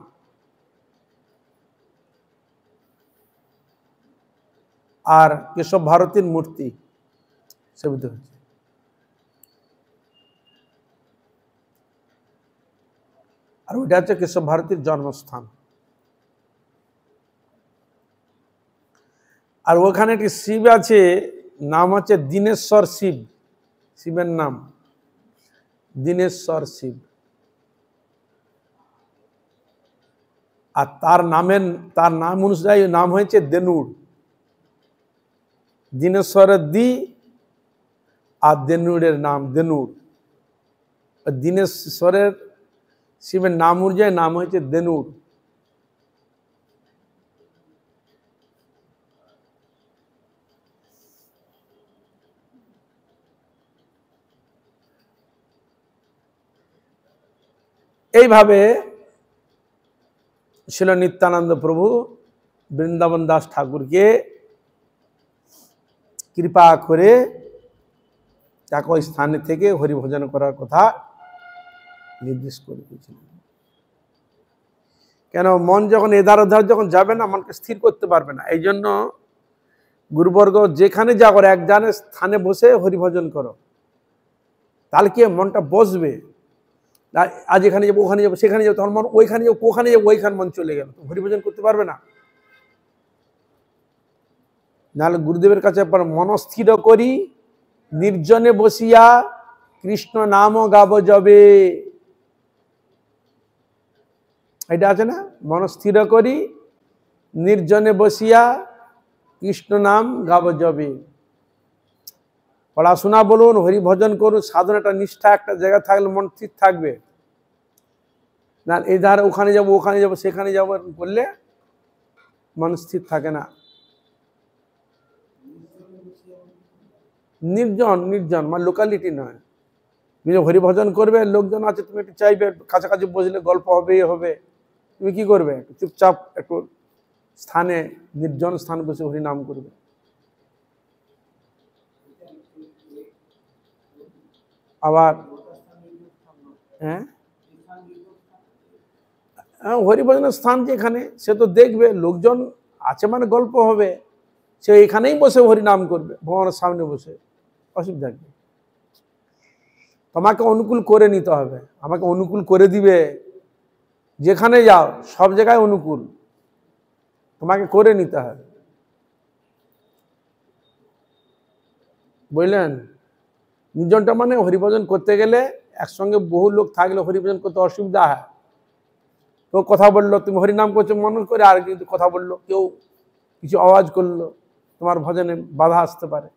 আর কেশব ভারতীর মূর্তি সেবিত হচ্ছে। আর ওইটা হচ্ছে কেশব ভারতীর জন্মস্থান। আর ওখানে একটি শিব আছে, নাম হচ্ছে দীনেশ্বর শিব, শিবের নাম দীনেশ্বর শিব। আর তার নাম অনুযায়ী নাম হয়েছে দেনুর। দীনেশ্বরের দি আর দেনুরের নাম দেনুর। দীনেশ্বরের শিবের নাম অনুযায়ী নাম হয়েছে দেনুর। এইভাবে ছিল নিত্যানন্দ প্রভু বৃন্দাবন দাস ঠাকুরকে কৃপা করে তাকে ওই স্থানে থেকে হরিভজন করার কথা নির্দেশ করে দিয়েছিলেন। কেন, মন যখন এধার ওধার যখন যাবে না, মনকে স্থির করতে পারবে না। এই জন্য গুরুবর্গ যেখানে যা করে এক জানে স্থানে বসে হরিভজন করো, তাহলে কি মনটা বসবে। আজ এখানে যাবো, ওখানে যাবো, সেখানে যাবো, তখন মন ওইখানে যাবো, ওখানে যাবো, ওইখানে মন চলে গেল, হরিভজন করতে পারবে না। নাহলে গুরুদেবের কাছে মনস্থির করি নির্জনে বসিয়া কৃষ্ণ নাম গাব যবে, এটা আছে না, মন স্থির করি নির্জনে বসিয়া কৃষ্ণ নাম গাব যবে। পড়াশোনা বলুন, হরি ভজন করুন, সাধন একটা নিষ্ঠা একটা জায়গা থাকলে মন স্থির থাকবে না। এই ধারে ওখানে যাবো ওখানে যাবো সেখানে যাবো করলে মন স্থির থাকে না। নির্জন, নির্জন মানে লোকালিটি নয়। তুমি হরি ভজন করবে, লোকজন আছে, তুমি একটু চাইবে কাছাকাছি বসলে গল্প হবে হবে, তুমি কি করবে? চুপচাপ একটু স্থানে, নির্জন স্থান বসে হরি নাম করবে। আবার হ্যাঁ, হরিভজনের স্থান যেখানে, সে তো দেখবে লোকজন আছে মানে গল্প হবে, সে এখানেই বসে হরি নাম করবে, ভগবানের সামনে বসে, অসুবিধা কি? তোমাকে অনুকূল করে নিতে হবে, আমাকে অনুকূল করে দিবে। যেখানে যাও সব জায়গায় অনুকূল তোমাকে করে নিতে হবে, বুঝলেন? নির্জনটা মানে হরিভজন করতে গেলে একসঙ্গে বহু লোক থাকলে হরিভজন করতে অসুবিধা হয়। তো কথা বললো, তুমি হরিনাম করছো মনে করে, আর কিন্তু কথা বললো, কেউ কিছু আওয়াজ করলো, তোমার ভজনে বাধা আসতে পারে,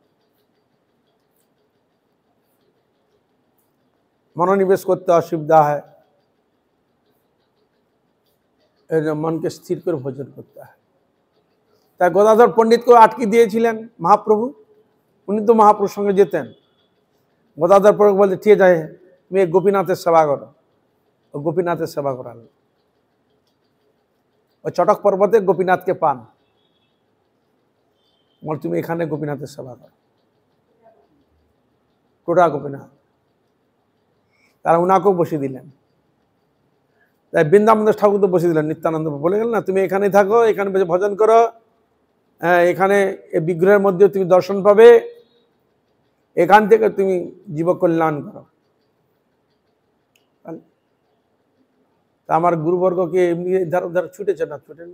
মনোনিবেশ করতে অসুবিধা হয়। এই মনকে স্থির করে ভজন করতে হয়। তাই গদাধর পণ্ডিতকেও আটকে দিয়েছিলেন মহাপ্রভু, উনি তো মহাপ্রভুর সঙ্গে যেতেন। গদাধর পণ্ডিত বলতে, ঠিক আছে তুমি গোপীনাথের সেবা করো। ও গোপীনাথের সেবা করালো, ওই চটক পর্বতে গোপীনাথকে পান, বল তুমি এখানে গোপীনাথের সেবা করো, টোটা গোপীনাথ। তারা উনাকেও বসিয়ে দিলেন। তাই বৃন্দাবন ঠাকুর তো বসিয়ে দিলেন, নিত্যানন্দ বলে গেলেন না, তুমি এখানেই থাকো, এখানে বসে ভজন করো, এখানে এই বিগ্রহের মধ্যে তুমি দর্শন পাবে, এখান থেকে তুমি জীব কল্যাণ করো। তা আমার গুরুবর্গকে এমনি ধার উধার ছুটেছে না, ছুটেন,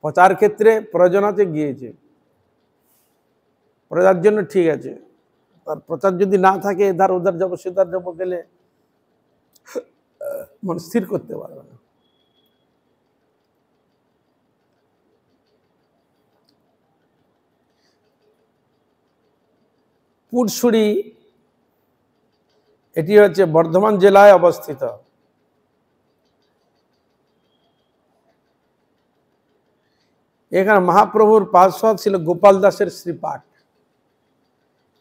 প্রচার ক্ষেত্রে প্রয়োজন আছে গিয়েছে, প্রচার জন্য ঠিক আছে, আর প্রচার যদি না থাকে এধার উধার যাবো সেধার যাবো গেলে মন স্থির করতে পারবে না। পুটসুরি এটি হচ্ছে বর্ধমান জেলায় অবস্থিত। এখানে মহাপ্রভুর পার্শ্বদ ছিল গোপাল দাসের শ্রীপাঠ।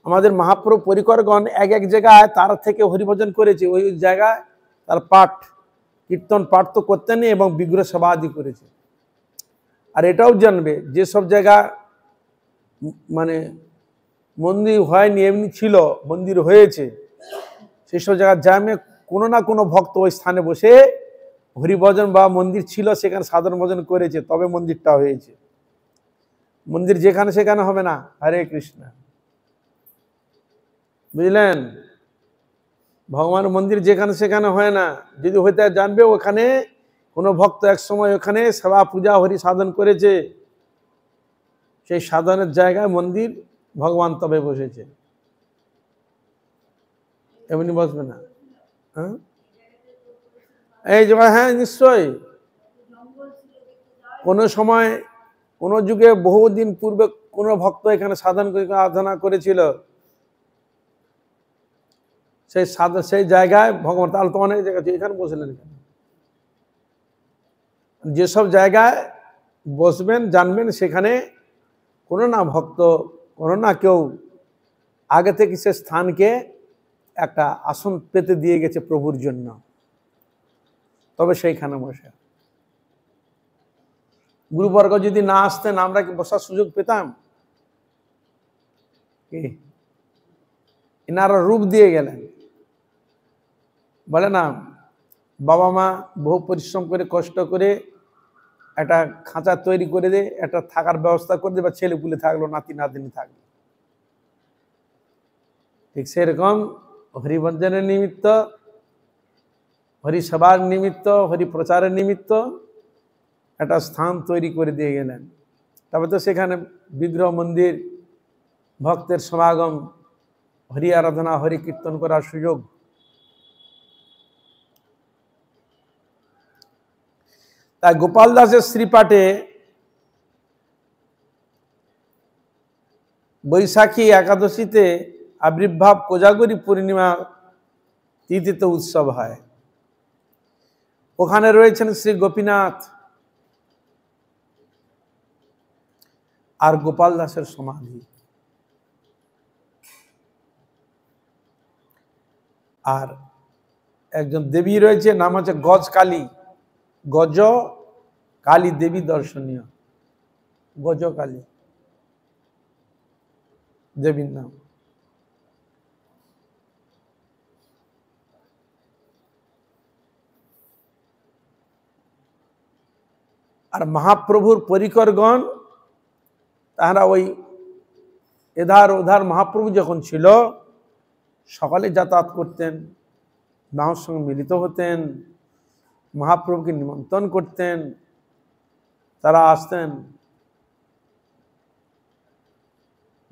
আমাদের মহাপ্রভু পরিকরগণ এক এক জায়গায় তার থেকে হরিভজন করেছে, ওই জায়গায় তার পাঠ কীর্তন পাঠ তো করতেন এবং বিগ্রহ সেবা আদি করেছে। আর এটাও জানবে যেসব জায়গা মানে মন্দির হয়নি, এমনি ছিল মন্দির হয়েছে, সেসব জায়গায় জামে কোনো না কোনো ভক্ত ওই স্থানে বসে হরিভজন বা মন্দির ছিল সেখানে সাধন ভজন করেছে, তবে মন্দিরটা হয়েছে। মন্দির যেখানে সেখানে হবে না। হরে কৃষ্ণ, বুঝলেন? ভগবান মন্দির যেখানে সেখানে হয় না, যদি হইতে জানবে ওখানে কোনো ভক্ত এক সময় ওখানে সেবা পূজা হরি সাধন করেছে, সেই সাধনের জায়গায় মন্দির, ভগবান তবে বসেছে, এমনি বসবে না। হ্যাঁ, এই যে হ্যাঁ নিশ্চয়ই, কোনো সময় কোনো যুগে বহুদিন পূর্বে কোনো ভক্ত এখানে সাধন করে আরাধনা করেছিল, সেই সাধন সেই জায়গায় ভগবান, তাহলে তো অনেক জায়গা এখানে বসলেন কেন? যেসব জায়গায় বসবেন জানবেন সেখানে কোনো না ভক্ত, কোনো না কেউ আগে থেকে সে স্থানকে একটা আসন পেতে দিয়ে গেছে প্রভুর জন্য, তবে সেইখানে বসে। গুরুবর্গ যদি না আসতেন আমরা কি বসার সুযোগ পেতাম? কি এনারা রূপ দিয়ে গেলেন, বলে না বাবা মা বহু পরিশ্রম করে কষ্ট করে একটা খাঁচা তৈরি করে দে, একটা থাকার ব্যবস্থা করে দে, বা ছেলে পুলে থাকলো, নাতি নাতনি থাকলো, ঠিক সেরকম হরিভজনের নিমিত্ত, হরি সভার নিমিত্ত, হরি প্রচারের নিমিত্ত একটা স্থান তৈরি করে দিয়ে গেলেন। তবে তো সেখানে বিগ্রহ মন্দির, ভক্তের সমাগম হরি আরাধনা হরি কীর্তন করার সুযোগ। তাই গোপাল দাসের শ্রীপাঠে বৈশাখী একাদশীতে আবির্ভাব কোজাগরী পূর্ণিমা তিথিতে উৎসব হয়। ওখানে রয়েছেন শ্রী গোপীনাথ আর গোপাল দাসের সমাধি। আর একজন দেবী রয়েছে, নাম হচ্ছে গজ কালী, গজ কালী দেবী দর্শনীয়, গজ কালী দেবীর নাম। আর মহাপ্রভুর পরিকরগণ তারা ওই এধার ওধার মহাপ্রভু যখন ছিল সকালে যাতায়াত করতেন, মার সঙ্গে মিলিত হতেন, মহাপ্রভুকে নিমন্ত্রণ করতেন, তারা আসতেন।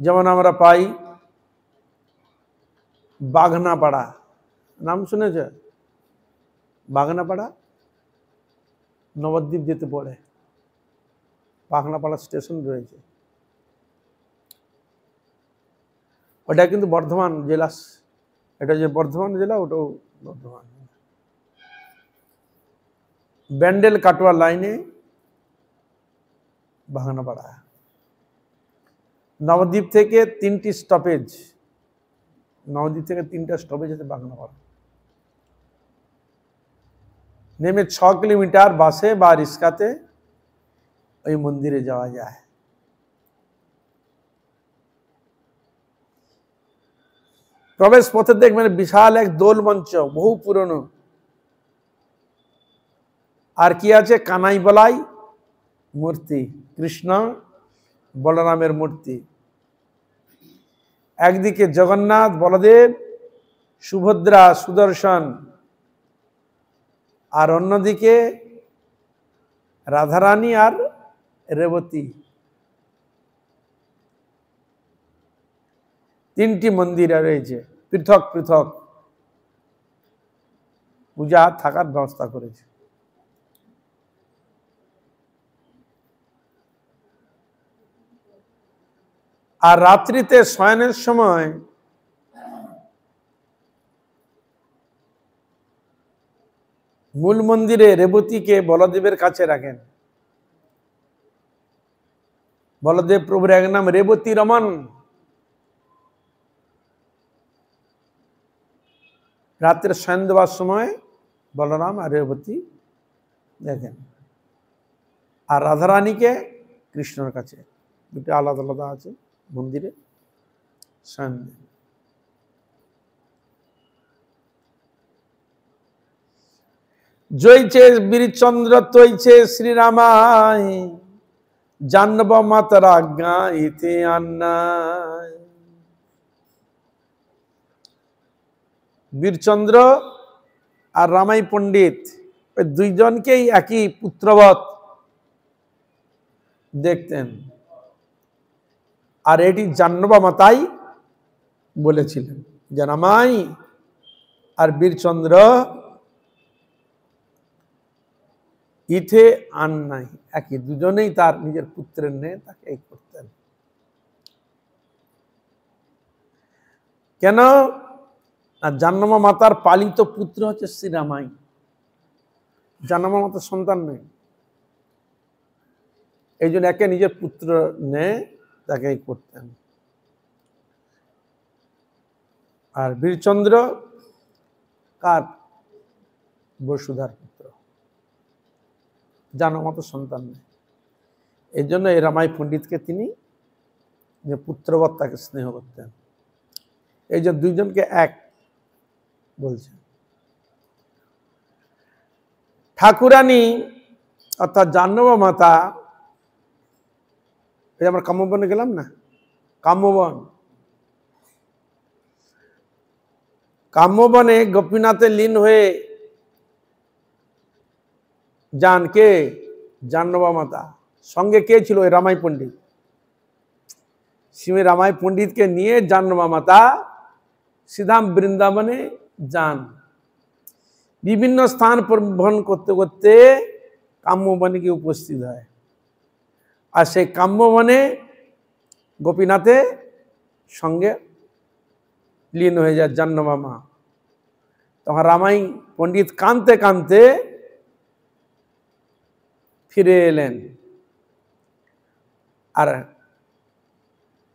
যেমন আমরা পাই বাঘনাপাড়া, নাম শুনেছে? বাঘনাপাড়া নবদ্বীপ যেতে পড়ে, বাঘনাপাড়া স্টেশন রয়েছে, ওটা কিন্তু বর্ধমান জেলা, এটা যে বর্ধমান জেলা ওটাও বর্ধমান। ব্যান্ডেল কাটোয়া লাইনে বাঘনাপাড়া। নবদ্বীপ থেকে 3টি স্টপেজ, নবদ্বীপ থেকে 3টা স্টপেজ আছে বাঘনাপাড়া। নেমে 6 কিলোমিটার বাসে বা রিক্সাতে ওই মন্দিরে যাওয়া যায়। প্রবেশ পথে দেখবেন বিশাল এক দোল মঞ্চ, বহু পুরনো। আর কি আছে? কানাই বলাই মূর্তি, কৃষ্ণ বলরামের মূর্তি। একদিকে জগন্নাথ বলদেব, সুভদ্রা সুদর্শন, আর অন্যদিকে রাধারানী আর রেবতী। 3টি মন্দির রয়েছে, পৃথক পৃথক পূজা থাকার ব্যবস্থা করেছে। আর রাত্রিতে শয়নের সময় মূল মন্দিরে রেবতীকে বলদেবের কাছে রাখেন। বলদেব প্রভুর এক নাম রেবতী রমন। রাত্রে শয়ন দেওয়ার সময় বলরাম আর রেবতী দেখেন, আর রাধারানীকে কৃষ্ণর কাছে, দুটো আলাদা আলাদা আছে মন্দিরে শয়ন। জয়ছে বীরচন্দ্র তৈছে শ্রীরামায়, জাহ্নব মাতার আজ্ঞা ইতে আন্নায়। বীরচন্দ্র আর রামাই পণ্ডিত ওই দুইজনকেই একই পুত্রবৎ দেখতেন। আর এটি জাহ্নবা মাতাই বলেছিলেন যে রামাই আর বীরচন্দ্র ইথে আন নাই, একই, দুজনেই তার নিজের পুত্রের ন্যায় তাকে এই করতেন। কেন? আর জাহ্নবা মাতার পালিত পুত্র হচ্ছে শ্রীরামাই, জাহ্নবা মাতার সন্তান নেই, এই জন্য একে নিজের পুত্র ন্যায় তাকে এই করতেন। আর বীরচন্দ্র কার? বসুধার পুত্র, জাহ্নবা মাতার সন্তান নেই। এই জন্য এই রামাই পণ্ডিতকে তিনি যে পুত্রবৎ তাকে স্নেহ করতেন। এই যে দুইজনকে এক বলছেন। ঠাকুরানী অর্থাৎ জাহ্নবা মাতা, এই আমরা কাম্যবনে গেলাম না, কাম্যবন, কাম্যবনে গোপীনাথে লীন হয়ে যান কে? জাহ্নবা মাতা। সঙ্গে কে ছিল? ওই রামাই পণ্ডিত। শ্রী রামাই পণ্ডিতকে নিয়ে জাহ্নবা মাতা सीधा वृंदावने जान विभिन्न स्थान पर भ्रमण करते करते काम्यवने के उपस्थित है और से काम्यवने गोपीनाथे संगे लीन हो जाए जन्नमामा तখন रामाई पंडित कानते कानते फिरे एलेन और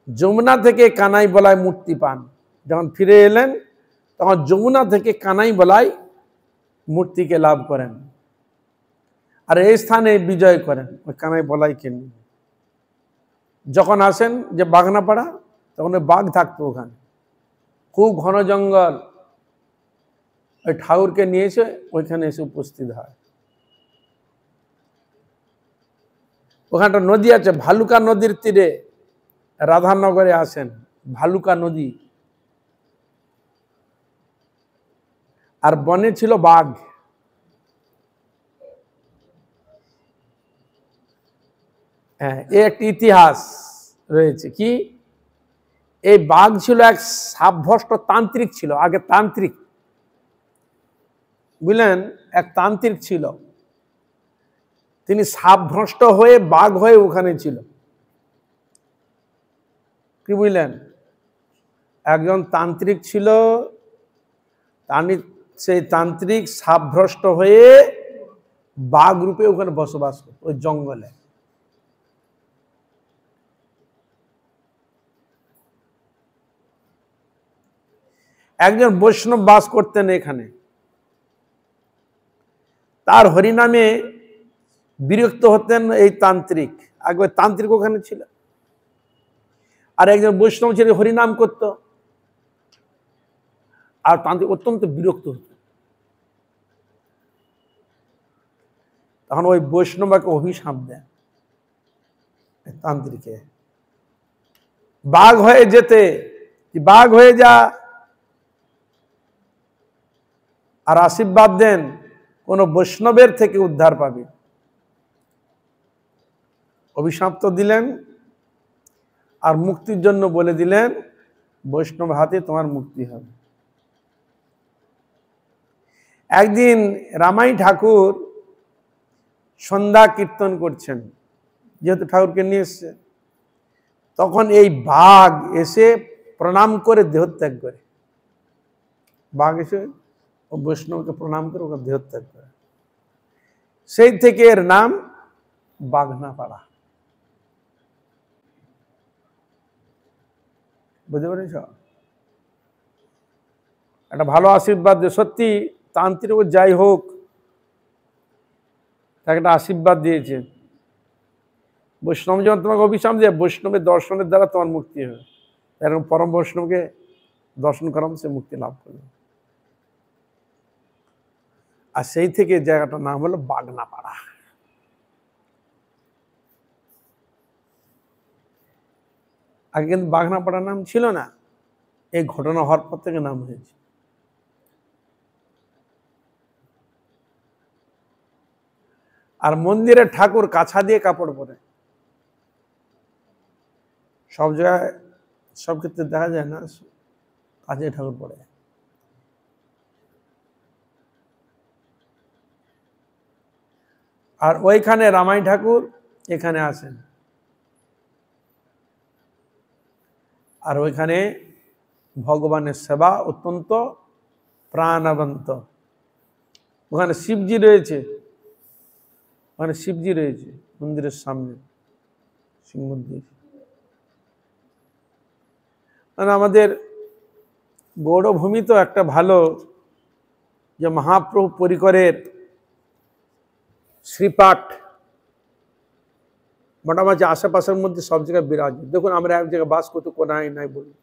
যমুনা থেকে কানাই বলায় মুক্তি পান যখন ফিরে এলেন তখন যমুনা থেকে কানাই বলায় মূর্তিকে লাভ করেন আর এই স্থানে বিজয় করেন ওই কানাই বলাইকে নিয়ে যখন আসেন যে বাগনাপাড়া তখন ওই বাঘ থাকতো ওখানে খুব ঘন জঙ্গল ওই ঠাকুরকে নিয়ে এসে ওইখানে এসে উপস্থিত হয় ওখানটা নদী আছে ভালুকা নদীর তীরে রাধানগরে আসেন ভালুকা নদী আর বনে ছিল বাঘ হ্যাঁ একটি ইতিহাস রয়েছে কি এই বাঘ ছিল এক সাবভ্রষ্ট তান্ত্রিক ছিল আগে তান্ত্রিক বুঝলেন এক তান্ত্রিক ছিল তিনি সাবভ্রষ্ট হয়ে বাঘ হয়ে ওখানে ছিল কি বুঝলেন একজন তান্ত্রিক ছিল সেই তান্ত্রিক সাবভ্রষ্ট হয়ে বাঘ রূপে ওখানে বসবাস করত ওই জঙ্গলে একজন বৈষ্ণব বাস করতেন এখানে তার হরিনামে বিরক্ত হতেন এই তান্ত্রিক আগে ওই তান্ত্রিক ওখানে ছিল আর একজন বৈষ্ণব ছিল হরিনাম করত আর তান্ত্রিক অত্যন্ত বিরক্ত হতো তখন ওই বৈষ্ণবকে অভিশাপ দেন তান্ত্রিকে বাঘ হয়ে যেতে বাঘ হয়ে যা আর আশীর্বাদ দেন কোন বৈষ্ণবের থেকে উদ্ধার পাবে অভিশাপ তো দিলেন আর মুক্তির জন্য বলে দিলেন বৈষ্ণব হাতে তোমার মুক্তি হবে একদিন রামাই ঠাকুর সন্ধ্যা কীর্তন করছেন যেহেতু ঠাকুরকে নিয়ে এসছে তখন এই বাঘ এসে প্রণাম করে দেহত্যাগ করে বাঘ এসে ও বৈষ্ণবকে প্রণাম করে ওকে দেহত্যাগ করে সেই থেকে এর নাম বাগনাপাড়া বুঝতে পেরেছ একটা ভালো আশীর্বাদ সত্যি তান্ত্রিক যাই হোক তাকে একটা আশীর্বাদ দিয়েছে বৈষ্ণব যেমন তোমাকে অভিশাপ দিয়ে বৈষ্ণবের দর্শনের দ্বারা তোমার মুক্তি হবে এরকম পরম বৈষ্ণবকে দর্শন করাম সে মুক্তি লাভ করবে আর সেই থেকে জায়গাটার নাম হলো বাগনাপাড়া আগে কিন্তু বাগনাপাড়ার নাম ছিল না এই ঘটনা হওয়ার পর থেকে নাম হয়েছে আর মন্দিরে ঠাকুর কাছা দিয়ে কাপড় পরে সব জায়গায় সব ক্ষেত্রে দেখা যায় না কাছে ঠাকুর পরে আর ওইখানে রামাই ঠাকুর এখানে আসেন আর ওইখানে ভগবানের সেবা অত্যন্ত প্রাণবন্ত ওখানে শিবজি রয়েছে মন্দিরের সামনে শিব মন্দির মানে আমাদের গৌড়ভূমি তো একটা ভালো যে মহাপ্রভু পরিকরের শ্রীপাঠ মোটামুটি আশেপাশের মধ্যে সব জায়গায় বিরাজ দেখুন আমরা এক জায়গায় বাস করতে কোনায় নাই বলি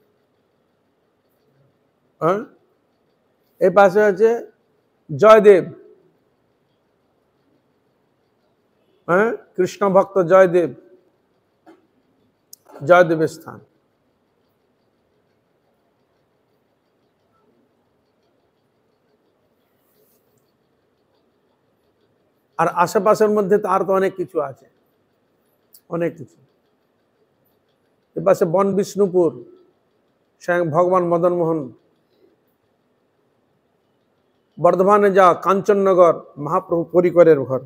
হ্যাঁ এই পাশে আছে জয়দেব হ্যাঁ কৃষ্ণ ভক্ত জয়দেবের স্থান আর আশেপাশের মধ্যে তো আর তো অনেক কিছু আছে অনেক কিছু এ পাশে বন বিষ্ণুপুর স্বয়ং ভগবান মদন মোহন বর্ধমানে যাও কাঞ্চননগর মহাপ্রভু পরিকরের ঘর।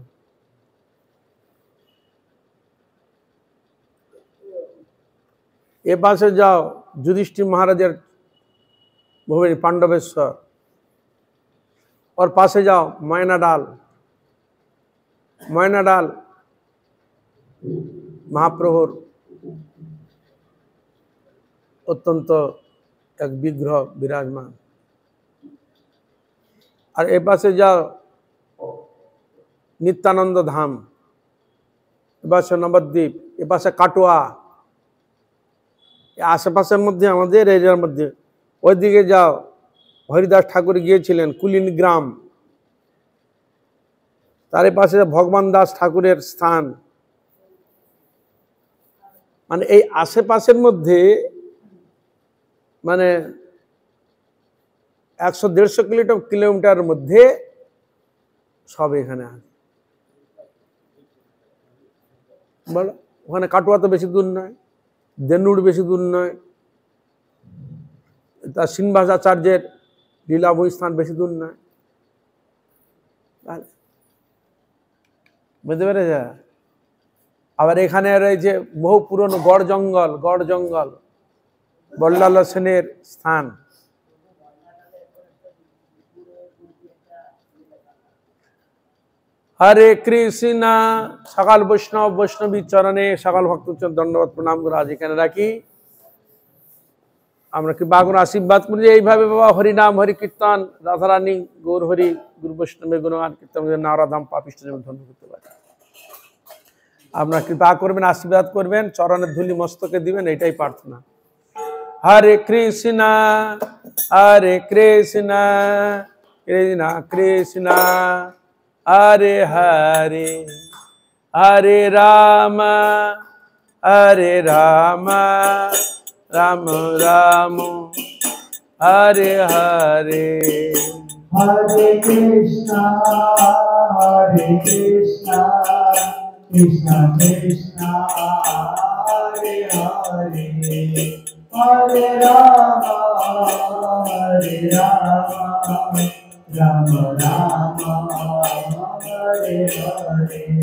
এ পাশে যাও যুধিষ্ঠির মহারাজের ভূমি পাণ্ডবেশ্বর। और पासे जाओ मयनाडाल, मयनाडाल महाप्रभुर अत्यंत एक विग्रह विराजमान। और ए पासे जाओ नित्यानंद धाम, ए पासे नवद्वीप, ए पासे काटुआ, आशेपाशेर मध्य आमादेर एरियार मध्य। ओई दिके जाओ हरिदास ठाकुर गिয়েছিলেন कुलीन ग्राम, तारे पाशे भगवान दास ठाकुरेर स्थान। माने এই আশেপাশের মধ্যে মানে 100-150 কিলোমিটার মধ্যে সব এখানে আছে। বলো ওখানে কাটুয়া তো বেশি দূর নয়, দেনুড় বেশি দূর নয়, তা শ্রীনিবাস আচার্যের লীলাভূমি স্থান বেশি দূর নয়। বুঝতে পেরেছে? আবার এখানে রয়েছে বহু পুরনো গড় জঙ্গল, গড় জঙ্গল বল্লাল সেনের স্থান। हरे कृष्णा। सकल वैष्णव वैष्णवी चरणे सकल भक्त दंडवत प्रणाम করে আজ এখানে রাখি। আমরা কৃপা করে আশীর্বাদ করি যে এইভাবে বাবা হরি নাম হরি কীর্তন রাধারানী গৌর হরি গুরু বৈষ্ণবের গুণগান কীর্তন নারাধাম পাপিষ্ঠ যেন ধন্য করতে পারে। আপনারা কৃপা করবেন, আশীর্বাদ করবেন, চরণের ধুলি মস্তকে দিবেন, এটাই প্রার্থনা। হরে কৃষ্ণা হরে কৃষ্ণা কৃষ্ণ কৃষ্ণ हरे हरे हरे राम राम राम हरे हरे। हरे कृष्णा कृष्ण कृष्ण हरे हरे हरे राम राम राम हरे हरे।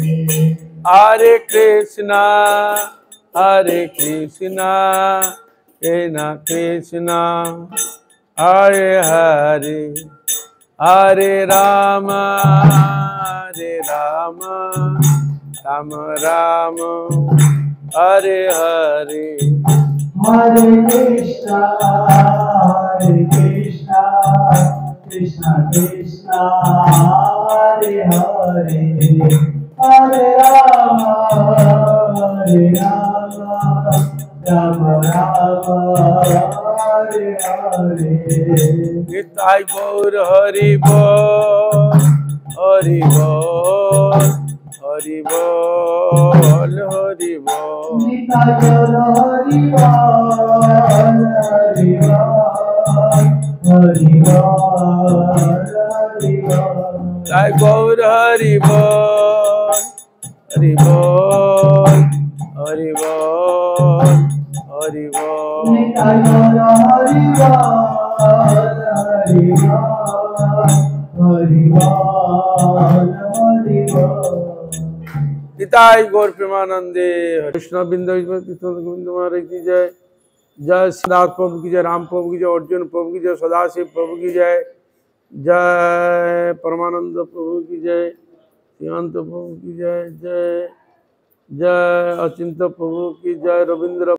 हरे कृष्णा कृष्ण कृष्ण हरे हरे हरे राम राम राम हरे हरे। हरे कृष्णा कृष्ण कृष्ण हरे हरे हरे राम राम राम हरे हरे। निताई गौर हरि बोल हरि बोल हरि बोल हरि बोल। निताई गौर हरि बोल हरि बोल हरि बोल। जय गौर हरि बोल हरि बोल हरि बोल हरि बोल। निताई गौर हरि बोल हरि बोल हरि बोल। निताई गौर प्रेमानंदे कृष्ण बिंद गोविंद महाराज की जय। जय सिद्धार्थ प्रभु की जय, राम प्रभु की जय, अर्जुन प्रभु की जय, सदाशिव प्रभु की जय, जय परमानंद प्रभु की जय, श्रीमंत प्रभु की जय, जय जय अचिंत प्रभु की जय, रविंद्र